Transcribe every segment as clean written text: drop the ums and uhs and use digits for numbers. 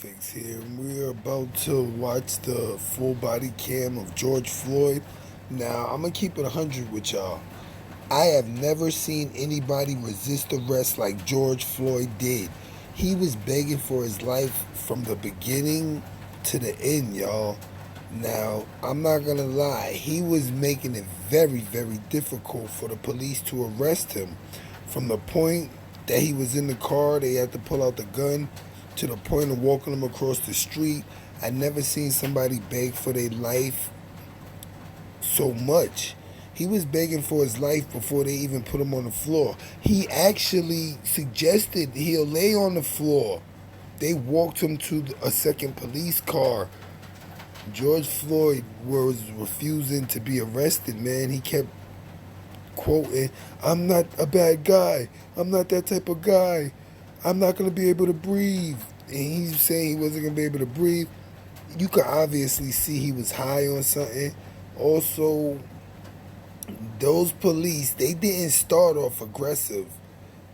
Fix here, and we're about to watch the full body cam of George Floyd. Now, I'm gonna keep it 100 with y'all. I have never seen anybody resist arrest like George Floyd did. He was begging for his life from the beginning to the end, y'all. Now, I'm not gonna lie, he was making it very, very difficult for the police to arrest him. From the point that he was in the car, they had to pull out the gun, to the point of walking him across the street. I never seen somebody beg for their life so much. He was begging for his life before they even put him on the floor. He actually suggested he'll lay on the floor. They walked him to a second police car. George Floyd was refusing to be arrested, man. He kept quoting, "I'm not a bad guy. I'm not that type of guy. I'm not going to be able to breathe." And he's saying he wasn't going to be able to breathe. You could obviously see he was high on something. Also, those police, they didn't start off aggressive.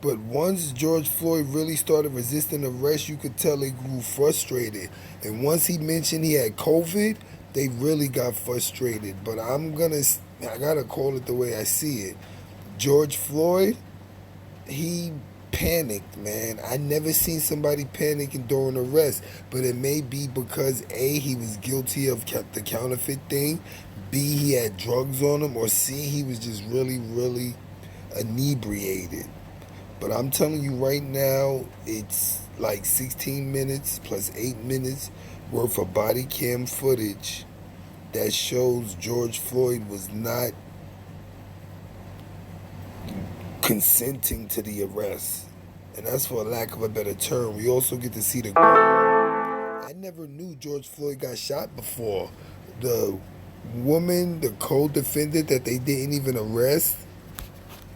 But once George Floyd really started resisting arrest, you could tell they grew frustrated. And once he mentioned he had COVID, they really got frustrated. But I gotta call it the way I see it. George Floyd, he panicked, man. I never seen somebody panicking during arrest. But it may be because A, he was guilty of the counterfeit thing, B, he had drugs on him, or C, he was just really, really inebriated. But I'm telling you right now, it's like 16 minutes plus 8 minutes worth of body cam footage that shows George Floyd was not consenting to the arrest. And that's for lack of a better term. We also get to see the goal. I never knew George Floyd got shot before. The woman, the co-defendant that they didn't even arrest,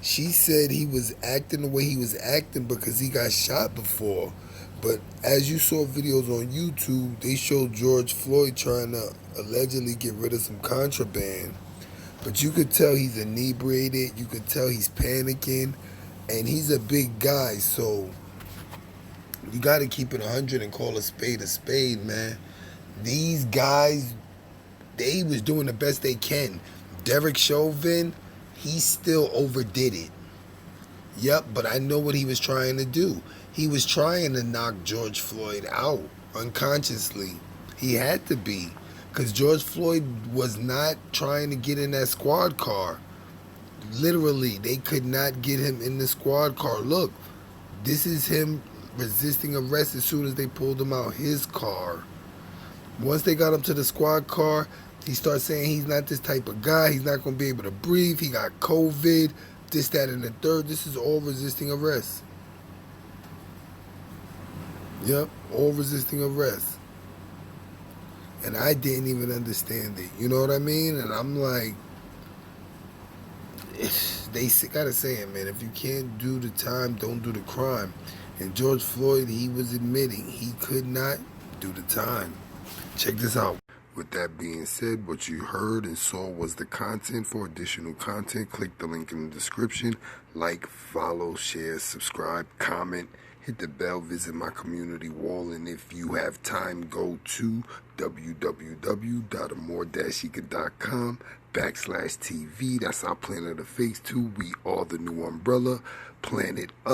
she said he was acting the way he was acting because he got shot before. But as you saw videos on YouTube, they showed George Floyd trying to allegedly get rid of some contraband. But you could tell he's inebriated, you could tell he's panicking, and he's a big guy, so you gotta keep it 100 and call a spade, man. These guys, they was doing the best they can. Derek Chauvin, he still overdid it. Yep, but I know what he was trying to do. He was trying to knock George Floyd out unconsciously. He had to be, because George Floyd was not trying to get in that squad car. Literally, they could not get him in the squad car. Look, this is him resisting arrest as soon as they pulled him out his car. Once they got him to the squad car, he starts saying he's not this type of guy. He's not going to be able to breathe. He got COVID, this, that, and the third. This is all resisting arrest. Yep, all resisting arrest. And I didn't even understand it. You know what I mean? And I'm like, they gotta say it, man. If you can't do the time, don't do the crime. And George Floyd, he was admitting he could not do the time. Check this out. With that being said, what you heard and saw was the content. For additional content, click the link in the description. Like, follow, share, subscribe, comment, hit the bell, visit my community wall, and if you have time, go to www.amore-eka.com/TV. That's our Planet of the Fakes 2. We are the new umbrella. Planet Up.